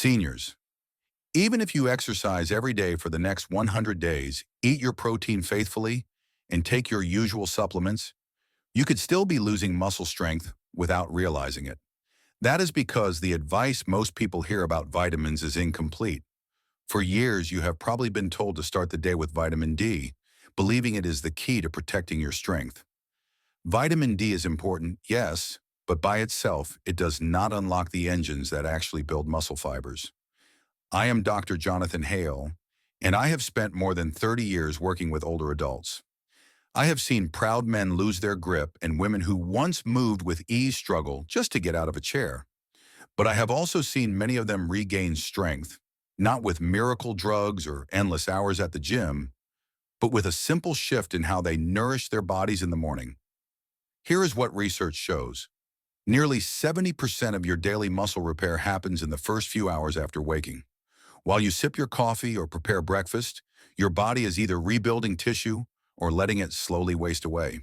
Seniors, even if you exercise every day for the next 100 days, eat your protein faithfully, and take your usual supplements, you could still be losing muscle strength without realizing it. That is because the advice most people hear about vitamins is incomplete. For years, you have probably been told to start the day with vitamin D, believing it is the key to protecting your strength. Vitamin D is important, yes, but by itself, it does not unlock the engines that actually build muscle fibers. I am Dr. Jonathan Hale, and I have spent more than 30 years working with older adults. I have seen proud men lose their grip and women who once moved with ease struggle just to get out of a chair. But I have also seen many of them regain strength, not with miracle drugs or endless hours at the gym, but with a simple shift in how they nourish their bodies in the morning. Here is what research shows. Nearly 70% of your daily muscle repair happens in the first few hours after waking. While you sip your coffee or prepare breakfast, your body is either rebuilding tissue or letting it slowly waste away.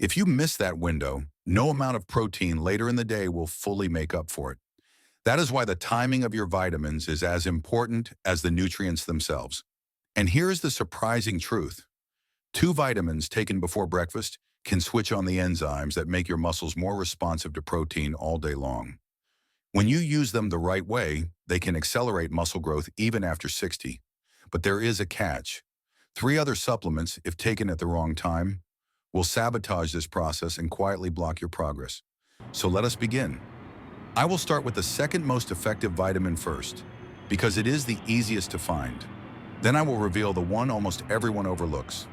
If you miss that window, no amount of protein later in the day will fully make up for it. That is why the timing of your vitamins is as important as the nutrients themselves. And here is the surprising truth. Two vitamins taken before breakfast can switch on the enzymes that make your muscles more responsive to protein all day long. When you use them the right way, they can accelerate muscle growth even after 60. But there is a catch. Three other supplements, if taken at the wrong time, will sabotage this process and quietly block your progress. So let us begin. I will start with the second most effective vitamin first, because it is the easiest to find. Then I will reveal the one almost everyone overlooks.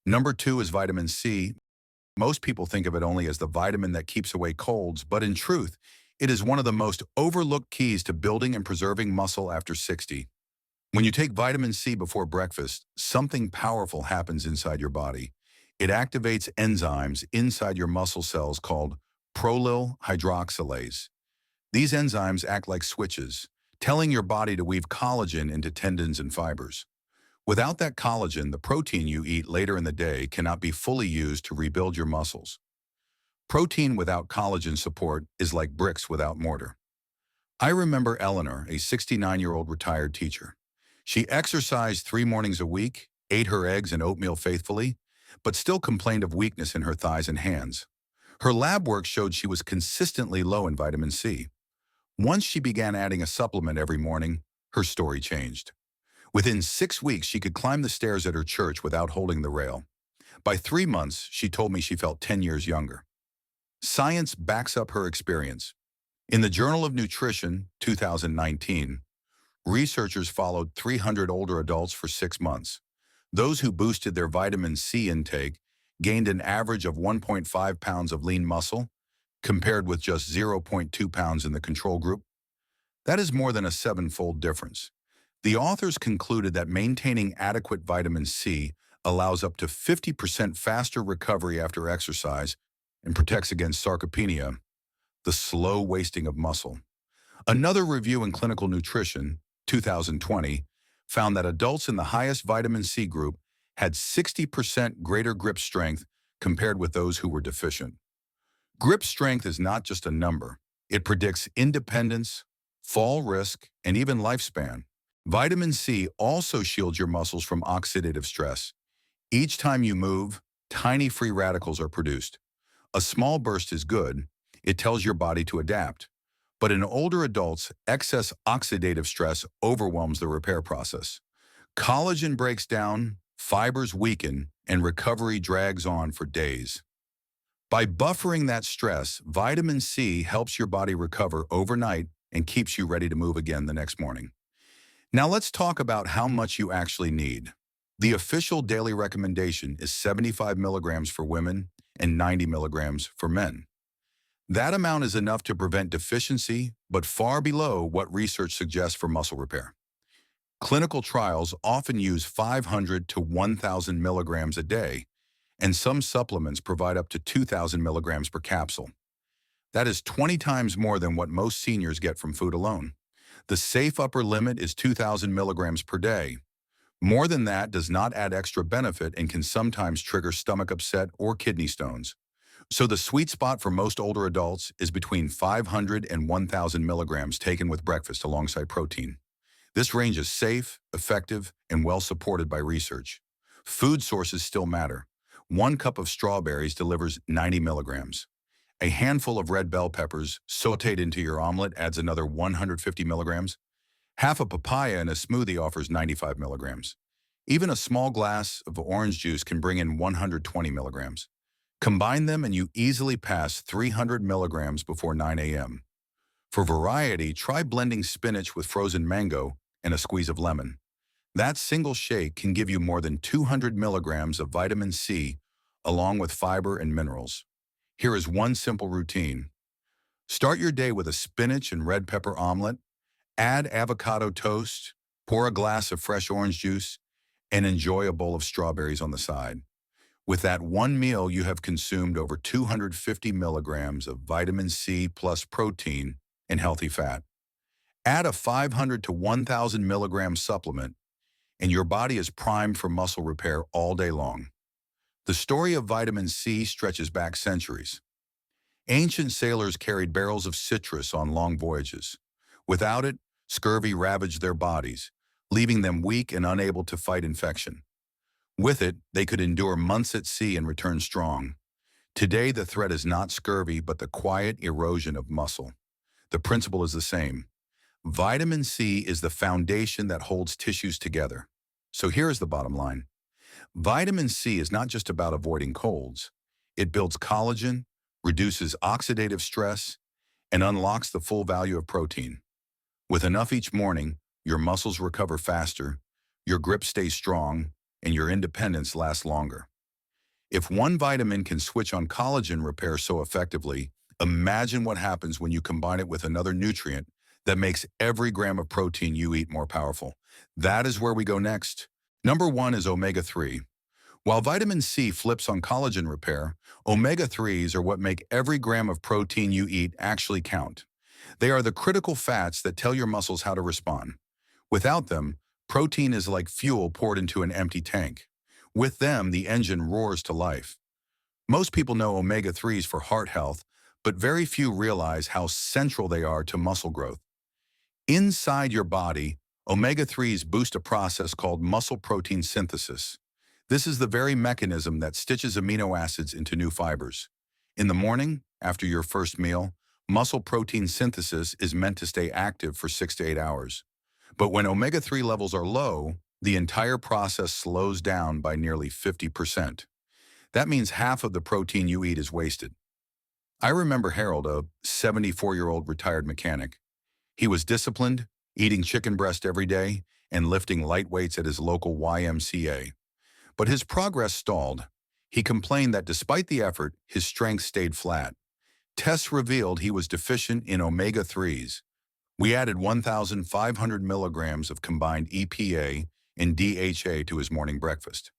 Number 2 is vitamin C. Most people think of it only as the vitamin that keeps away colds, but in truth, it is one of the most overlooked keys to building and preserving muscle after 60. When you take vitamin C before breakfast, something powerful happens inside your body. It activates enzymes inside your muscle cells called prolyl hydroxylase. These enzymes act like switches, telling your body to weave collagen into tendons and fibers. Without that collagen, the protein you eat later in the day cannot be fully used to rebuild your muscles. Protein without collagen support is like bricks without mortar. I remember Eleanor, a 69-year-old retired teacher. She exercised 3 mornings a week, ate her eggs and oatmeal faithfully, but still complained of weakness in her thighs and hands. Her lab work showed she was consistently low in vitamin C. Once she began adding a supplement every morning, her story changed. Within 6 weeks, she could climb the stairs at her church without holding the rail. By 3 months, she told me she felt 10 years younger. Science backs up her experience. In the Journal of Nutrition, 2019, researchers followed 300 older adults for 6 months. Those who boosted their vitamin C intake gained an average of 1.5 pounds of lean muscle, compared with just 0.2 pounds in the control group. That is more than a 7-fold difference. The authors concluded that maintaining adequate vitamin C allows up to 50% faster recovery after exercise and protects against sarcopenia, the slow wasting of muscle. Another review in Clinical Nutrition, 2020, found that adults in the highest vitamin C group had 60% greater grip strength compared with those who were deficient. Grip strength is not just a number. It predicts independence, fall risk, and even lifespan. Vitamin C also shields your muscles from oxidative stress. Each time you move, tiny free radicals are produced. A small burst is good. It tells your body to adapt. But in older adults, excess oxidative stress overwhelms the repair process. Collagen breaks down, fibers weaken, and recovery drags on for days. By buffering that stress, vitamin C helps your body recover overnight and keeps you ready to move again the next morning. Now let's talk about how much you actually need. The official daily recommendation is 75 milligrams for women and 90 milligrams for men. That amount is enough to prevent deficiency, but far below what research suggests for muscle repair. Clinical trials often use 500 to 1,000 milligrams a day, and some supplements provide up to 2,000 milligrams per capsule. That is 20 times more than what most seniors get from food alone. The safe upper limit is 2,000 milligrams per day. More than that does not add extra benefit and can sometimes trigger stomach upset or kidney stones. So the sweet spot for most older adults is between 500 and 1,000 milligrams taken with breakfast alongside protein. This range is safe, effective, and well supported by research. Food sources still matter. 1 cup of strawberries delivers 90 milligrams. A handful of red bell peppers sautéed into your omelet adds another 150 milligrams. Half a papaya in a smoothie offers 95 milligrams. Even a small glass of orange juice can bring in 120 milligrams. Combine them and you easily pass 300 milligrams before 9 a.m. For variety, try blending spinach with frozen mango and a squeeze of lemon. That single shake can give you more than 200 milligrams of vitamin C, along with fiber and minerals. Here is one simple routine. Start your day with a spinach and red pepper omelet, add avocado toast, pour a glass of fresh orange juice, and enjoy a bowl of strawberries on the side. With that one meal, you have consumed over 250 milligrams of vitamin C plus protein and healthy fat. Add a 500 to 1,000 milligram supplement, and your body is primed for muscle repair all day long. The story of vitamin C stretches back centuries. Ancient sailors carried barrels of citrus on long voyages. Without it, scurvy ravaged their bodies, leaving them weak and unable to fight infection. With it, they could endure months at sea and return strong. Today, the threat is not scurvy, but the quiet erosion of muscle. The principle is the same. Vitamin C is the foundation that holds tissues together. So here's the bottom line. Vitamin C is not just about avoiding colds. It builds collagen, reduces oxidative stress, and unlocks the full value of protein. With enough each morning, your muscles recover faster, your grip stays strong, and your independence lasts longer. If one vitamin can switch on collagen repair so effectively, imagine what happens when you combine it with another nutrient that makes every gram of protein you eat more powerful. That is where we go next. Number 1 is omega-3. While vitamin C flips on collagen repair, omega-3s are what make every gram of protein you eat actually count. They are the critical fats that tell your muscles how to respond. Without them, protein is like fuel poured into an empty tank. With them, the engine roars to life. Most people know omega-3s for heart health, but very few realize how central they are to muscle growth. Inside your body, omega-3s boost a process called muscle protein synthesis. This is the very mechanism that stitches amino acids into new fibers. In the morning, after your first meal, muscle protein synthesis is meant to stay active for 6 to 8 hours. But when omega-3 levels are low, the entire process slows down by nearly 50%. That means half of the protein you eat is wasted. I remember Harold, a 74-year-old retired mechanic. He was disciplined, eating chicken breast every day, and lifting light weights at his local YMCA. But his progress stalled. He complained that despite the effort, his strength stayed flat. Tests revealed he was deficient in omega-3s. We added 1,500 milligrams of combined EPA and DHA to his morning breakfast.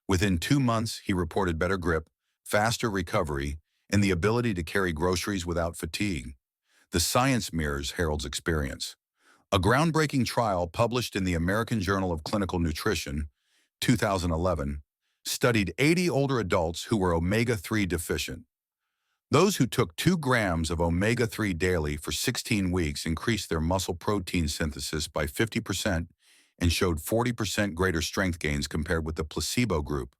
Within 2 months, he reported better grip, faster recovery, and the ability to carry groceries without fatigue. The science mirrors Harold's experience. A groundbreaking trial published in the American Journal of Clinical Nutrition, 2011, studied 80 older adults who were omega-3 deficient. Those who took 2 grams of omega-3 daily for 16 weeks increased their muscle protein synthesis by 50% and showed 40% greater strength gains compared with the placebo group.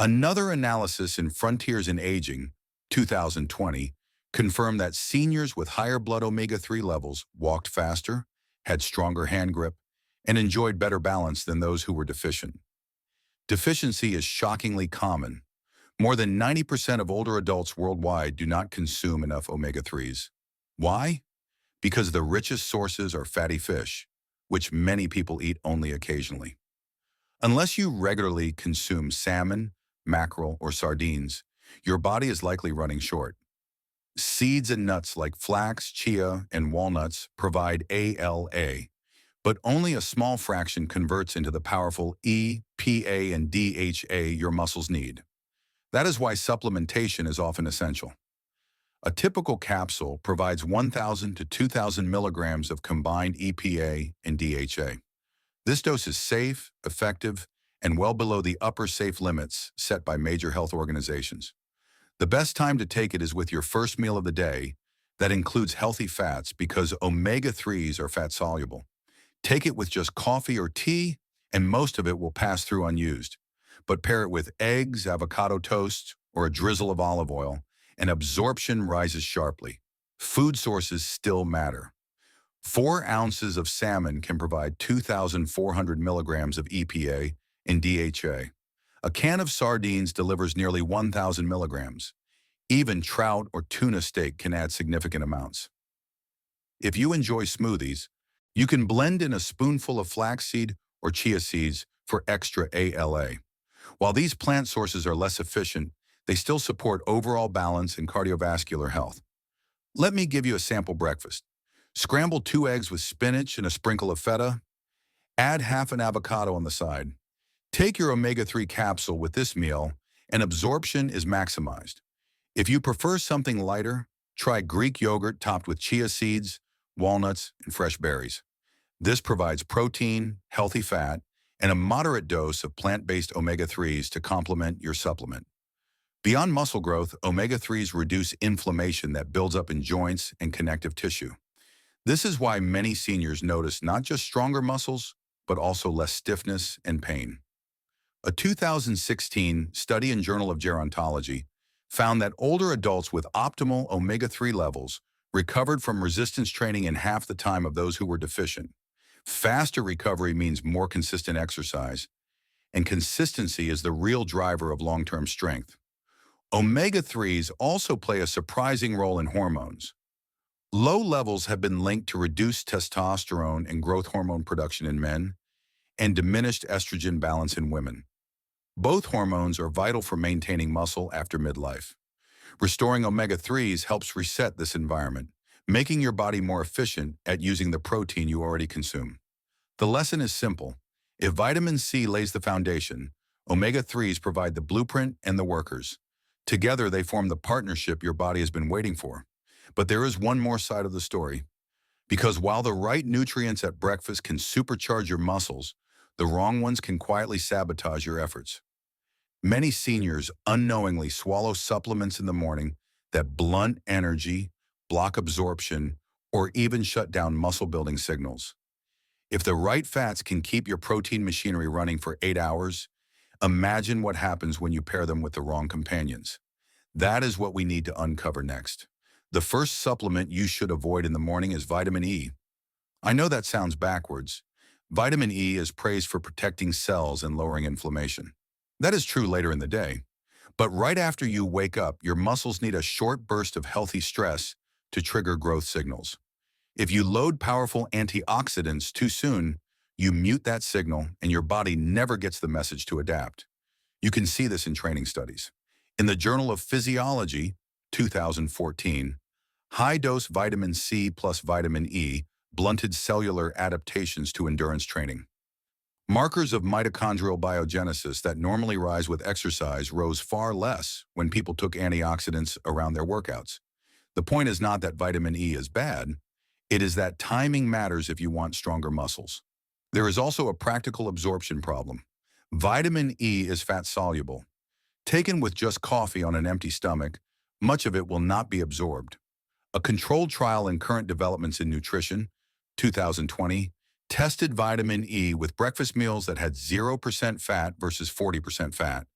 Another analysis in Frontiers in Aging, 2020, confirmed that seniors with higher blood omega-3 levels walked faster, had stronger hand grip, and enjoyed better balance than those who were deficient. Deficiency is shockingly common. More than 90% of older adults worldwide do not consume enough omega-3s. Why? Because the richest sources are fatty fish, which many people eat only occasionally. Unless you regularly consume salmon, mackerel, or sardines, your body is likely running short. Seeds and nuts like flax, chia, and walnuts provide ALA, but only a small fraction converts into the powerful E, PA, and DHA your muscles need. That is why supplementation is often essential. A typical capsule provides 1,000 to 2,000 milligrams of combined EPA and DHA. This dose is safe, effective, and well below the upper safe limits set by major health organizations. The best time to take it is with your first meal of the day that includes healthy fats because omega-3s are fat-soluble. Take it with just coffee or tea, and most of it will pass through unused. But pair it with eggs, avocado toast, or a drizzle of olive oil, and absorption rises sharply. Food sources still matter. 4 ounces of salmon can provide 2,400 milligrams of EPA and DHA. A can of sardines delivers nearly 1,000 milligrams. Even trout or tuna steak can add significant amounts. If you enjoy smoothies, you can blend in a spoonful of flaxseed or chia seeds for extra ALA. While these plant sources are less efficient, they still support overall balance and cardiovascular health. Let me give you a sample breakfast. Scramble 2 eggs with spinach and a sprinkle of feta. Add half an avocado on the side. Take your omega-3 capsule with this meal, and absorption is maximized. If you prefer something lighter, try Greek yogurt topped with chia seeds, walnuts, and fresh berries. This provides protein, healthy fat, and a moderate dose of plant-based omega-3s to complement your supplement. Beyond muscle growth, omega-3s reduce inflammation that builds up in joints and connective tissue. This is why many seniors notice not just stronger muscles, but also less stiffness and pain. A 2016 study in Journal of Gerontology found that older adults with optimal omega-3 levels recovered from resistance training in half the time of those who were deficient. Faster recovery means more consistent exercise, and consistency is the real driver of long-term strength. Omega-3s also play a surprising role in hormones. Low levels have been linked to reduced testosterone and growth hormone production in men and diminished estrogen balance in women. Both hormones are vital for maintaining muscle after midlife. Restoring omega-3s helps reset this environment, making your body more efficient at using the protein you already consume. The lesson is simple. If vitamin C lays the foundation, omega-3s provide the blueprint and the workers. Together, they form the partnership your body has been waiting for. But there is one more side of the story. Because while the right nutrients at breakfast can supercharge your muscles, the wrong ones can quietly sabotage your efforts. Many seniors unknowingly swallow supplements in the morning that blunt energy, block absorption, or even shut down muscle-building signals. If the right fats can keep your protein machinery running for 8 hours, imagine what happens when you pair them with the wrong companions. That is what we need to uncover next. The first supplement you should avoid in the morning is vitamin E. I know that sounds backwards. Vitamin E is praised for protecting cells and lowering inflammation. That is true later in the day. But right after you wake up, your muscles need a short burst of healthy stress to trigger growth signals. If you load powerful antioxidants too soon, you mute that signal and your body never gets the message to adapt. You can see this in training studies. In the Journal of Physiology, 2014, high-dose vitamin C plus vitamin E blunted cellular adaptations to endurance training. Markers of mitochondrial biogenesis that normally rise with exercise rose far less when people took antioxidants around their workouts. The point is not that vitamin E is bad, it is that timing matters if you want stronger muscles. There is also a practical absorption problem. Vitamin E is fat-soluble. Taken with just coffee on an empty stomach, much of it will not be absorbed. A controlled trial in Current Developments in Nutrition, 2020, tested vitamin E with breakfast meals that had 0% fat versus 40% fat,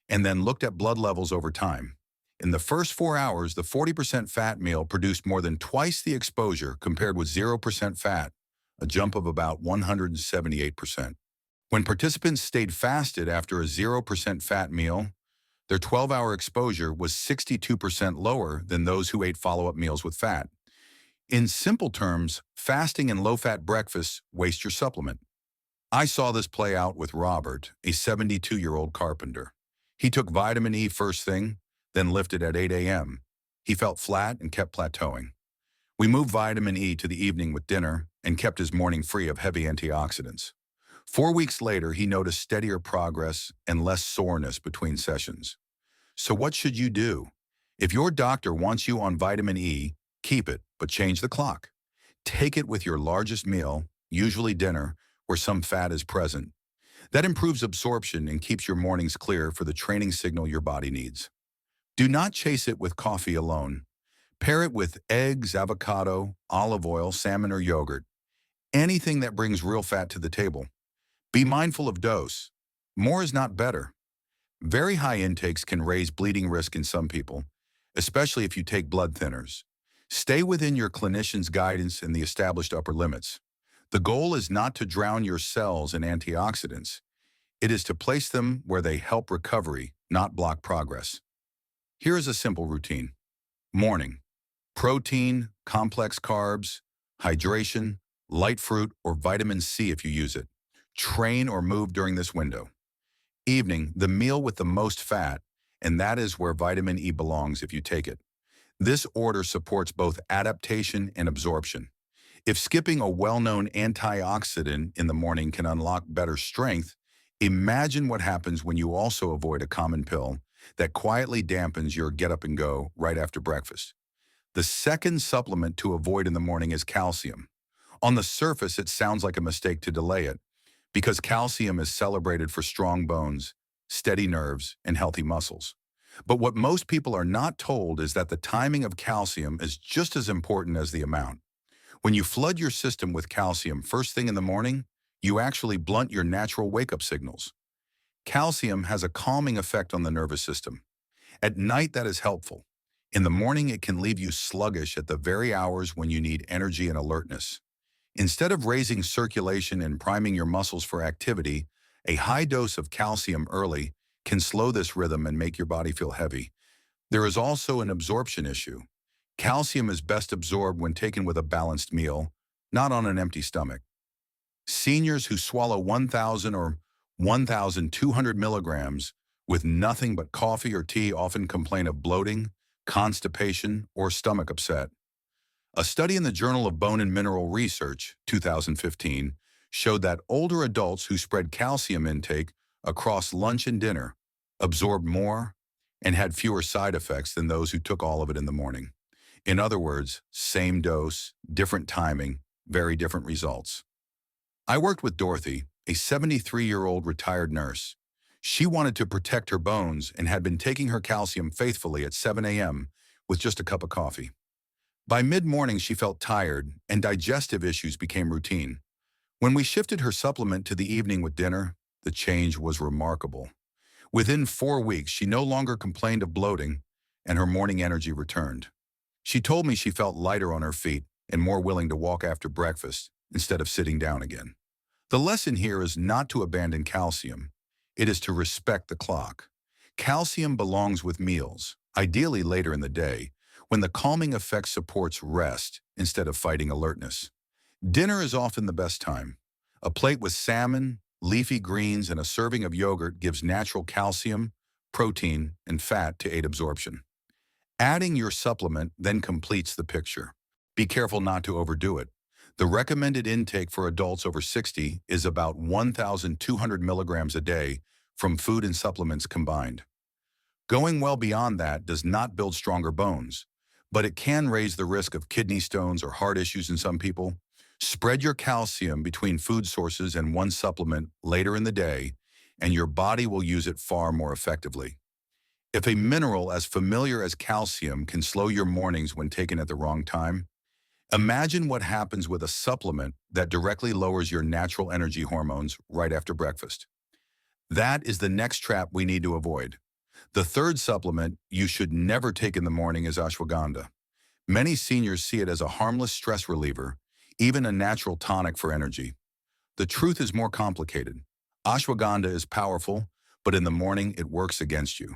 and then looked at blood levels over time. In the first 4 hours, the 40% fat meal produced more than twice the exposure compared with 0% fat, a jump of about 178%. When participants stayed fasted after a 0% fat meal, their 12-hour exposure was 62% lower than those who ate follow-up meals with fat. In simple terms, fasting and low-fat breakfasts waste your supplement. I saw this play out with Robert, a 72-year-old carpenter. He took vitamin E first thing, then lifted at 8 a.m. He felt flat and kept plateauing. We moved vitamin E to the evening with dinner and kept his morning free of heavy antioxidants. 4 weeks later, he noticed steadier progress and less soreness between sessions. So what should you do? If your doctor wants you on vitamin E, keep it, but change the clock. Take it with your largest meal, usually dinner, where some fat is present. That improves absorption and keeps your mornings clear for the training signal your body needs. Do not chase it with coffee alone. Pair it with eggs, avocado, olive oil, salmon, or yogurt. Anything that brings real fat to the table. Be mindful of dose. More is not better. Very high intakes can raise bleeding risk in some people, especially if you take blood thinners. Stay within your clinician's guidance and the established upper limits. The goal is not to drown your cells in antioxidants. It is to place them where they help recovery, not block progress. Here is a simple routine. Morning. Protein, complex carbs, hydration, light fruit, or vitamin C if you use it. Train or move during this window. Evening, the meal with the most fat, and that is where vitamin E belongs if you take it. This order supports both adaptation and absorption. If skipping a well-known antioxidant in the morning can unlock better strength, imagine what happens when you also avoid a common pill that quietly dampens your get up and go right after breakfast. The second supplement to avoid in the morning is calcium. On the surface, it sounds like a mistake to delay it, because calcium is celebrated for strong bones, steady nerves, and healthy muscles. But what most people are not told is that the timing of calcium is just as important as the amount. When you flood your system with calcium first thing in the morning, you actually blunt your natural wake-up signals. Calcium has a calming effect on the nervous system. At night, that is helpful. In the morning, it can leave you sluggish at the very hours when you need energy and alertness. Instead of raising circulation and priming your muscles for activity, a high dose of calcium early can slow this rhythm and make your body feel heavy. There is also an absorption issue. Calcium is best absorbed when taken with a balanced meal, not on an empty stomach. Seniors who swallow 1,000 or 1,200 milligrams with nothing but coffee or tea often complain of bloating, constipation, or stomach upset. A study in the Journal of Bone and Mineral Research, 2015, showed that older adults who spread calcium intake across lunch and dinner absorbed more and had fewer side effects than those who took all of it in the morning. In other words, same dose, different timing, very different results. I worked with Dorothy, a 73-year-old retired nurse. She wanted to protect her bones and had been taking her calcium faithfully at 7 a.m. with just a cup of coffee. By mid-morning, she felt tired, and digestive issues became routine. When we shifted her supplement to the evening with dinner, the change was remarkable. Within 4 weeks, she no longer complained of bloating, and her morning energy returned. She told me she felt lighter on her feet and more willing to walk after breakfast instead of sitting down again. The lesson here is not to abandon calcium. It is to respect the clock. Calcium belongs with meals, ideally later in the day, when the calming effect supports rest instead of fighting alertness. Dinner is often the best time. A plate with salmon, leafy greens, and a serving of yogurt gives natural calcium, protein, and fat to aid absorption. Adding your supplement then completes the picture. Be careful not to overdo it. The recommended intake for adults over 60 is about 1,200 milligrams a day from food and supplements combined. Going well beyond that does not build stronger bones, but it can raise the risk of kidney stones or heart issues in some people. Spread your calcium between food sources and one supplement later in the day, and your body will use it far more effectively. If a mineral as familiar as calcium can slow your mornings when taken at the wrong time, imagine what happens with a supplement that directly lowers your natural energy hormones right after breakfast. That is the next trap we need to avoid. The third supplement you should never take in the morning is ashwagandha. Many seniors see it as a harmless stress reliever, even a natural tonic for energy. The truth is more complicated. Ashwagandha is powerful, but in the morning it works against you.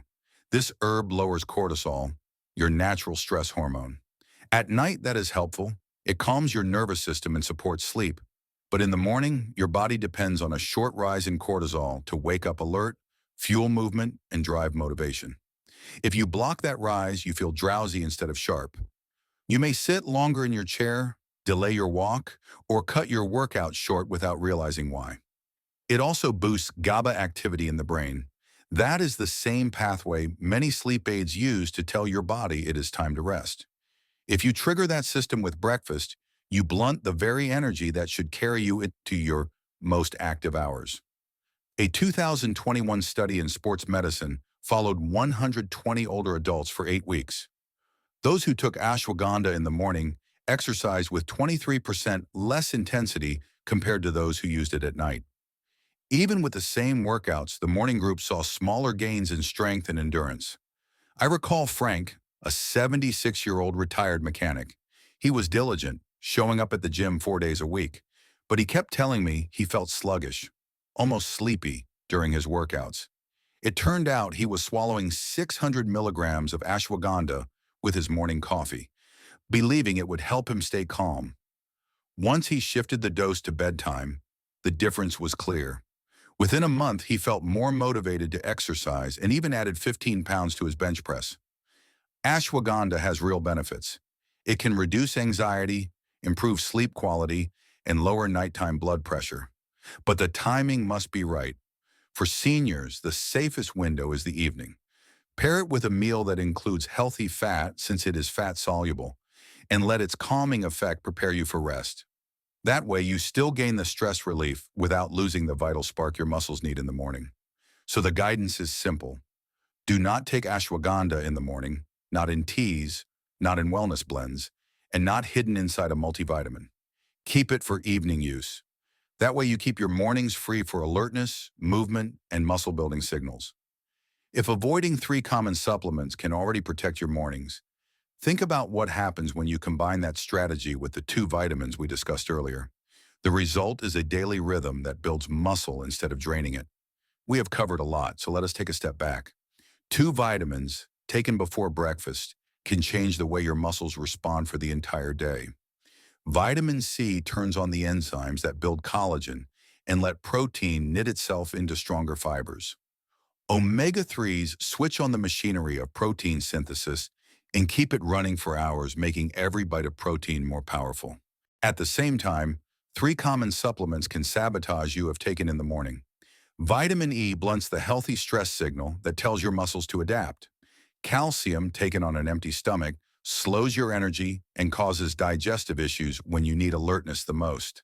This herb lowers cortisol, your natural stress hormone. At night, that is helpful. It calms your nervous system and supports sleep. But in the morning, your body depends on a short rise in cortisol to wake up alert, fuel movement, and drive motivation. If you block that rise, you feel drowsy instead of sharp. You may sit longer in your chair, delay your walk, or cut your workout short without realizing why. It also boosts GABA activity in the brain. That is the same pathway many sleep aids use to tell your body it is time to rest. If you trigger that system with breakfast, you blunt the very energy that should carry you into your most active hours. A 2021 study in sports medicine followed 120 older adults for 8 weeks. Those who took ashwagandha in the morning exercised with 23% less intensity compared to those who used it at night. Even with the same workouts, the morning group saw smaller gains in strength and endurance. I recall Frank, a 76-year-old retired mechanic. He was diligent, showing up at the gym 4 days a week, but he kept telling me he felt sluggish, almost sleepy, during his workouts. It turned out he was swallowing 600 milligrams of ashwagandha with his morning coffee, believing it would help him stay calm. Once he shifted the dose to bedtime, the difference was clear. Within a month, he felt more motivated to exercise and even added 15 pounds to his bench press. Ashwagandha has real benefits. It can reduce anxiety, improve sleep quality, and lower nighttime blood pressure. But the timing must be right. For seniors, the safest window is the evening. Pair it with a meal that includes healthy fat since it is fat-soluble, and let its calming effect prepare you for rest. That way, you still gain the stress relief without losing the vital spark your muscles need in the morning. So the guidance is simple. Do not take ashwagandha in the morning, not in teas, not in wellness blends, and not hidden inside a multivitamin. Keep it for evening use. That way you keep your mornings free for alertness, movement, and muscle-building signals. If avoiding 3 common supplements can already protect your mornings, think about what happens when you combine that strategy with the 2 vitamins we discussed earlier. The result is a daily rhythm that builds muscle instead of draining it. We have covered a lot, so let us take a step back. 2 vitamins, taken before breakfast, can change the way your muscles respond for the entire day. Vitamin C turns on the enzymes that build collagen and let protein knit itself into stronger fibers. Omega-3s switch on the machinery of protein synthesis and keep it running for hours, making every bite of protein more powerful. At the same time, 3 common supplements can sabotage you if taken in the morning. Vitamin E blunts the healthy stress signal that tells your muscles to adapt. Calcium, taken on an empty stomach, slows your energy and causes digestive issues when you need alertness the most.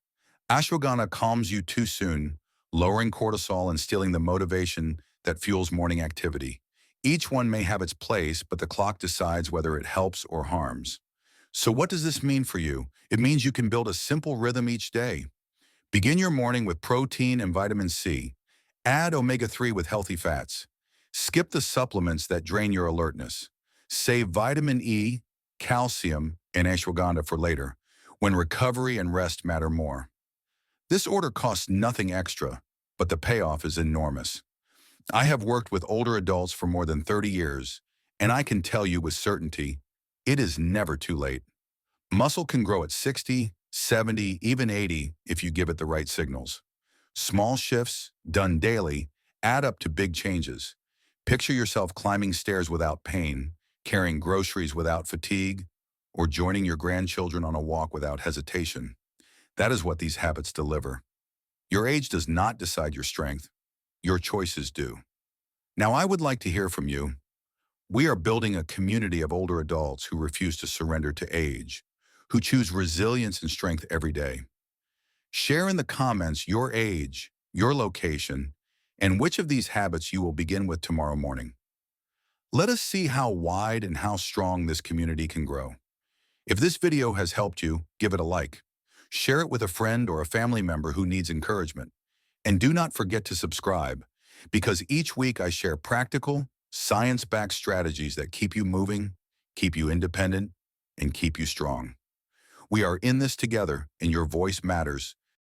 Ashwagandha calms you too soon, lowering cortisol and stealing the motivation that fuels morning activity. Each one may have its place, but the clock decides whether it helps or harms. So what does this mean for you? It means you can build a simple rhythm each day. Begin your morning with protein and vitamin C. Add omega-3 with healthy fats. Skip the supplements that drain your alertness. Save vitamin E, calcium, and ashwagandha for later, when recovery and rest matter more. This order costs nothing extra, but the payoff is enormous. I have worked with older adults for more than 30 years, and I can tell you with certainty, it is never too late. Muscle can grow at 60, 70, even 80 if you give it the right signals. Small shifts, done daily, add up to big changes. Picture yourself climbing stairs without pain, carrying groceries without fatigue, or joining your grandchildren on a walk without hesitation. That is what these habits deliver. Your age does not decide your strength. Your choices do. Now, I would like to hear from you. We are building a community of older adults who refuse to surrender to age, who choose resilience and strength every day. Share in the comments your age, your location, and which of these habits you will begin with tomorrow morning. Let us see how wide and how strong this community can grow. If this video has helped you, give it a like. Share it with a friend or a family member who needs encouragement. And do not forget to subscribe, because each week I share practical, science-backed strategies that keep you moving, keep you independent, and keep you strong. We are in this together, and your voice matters,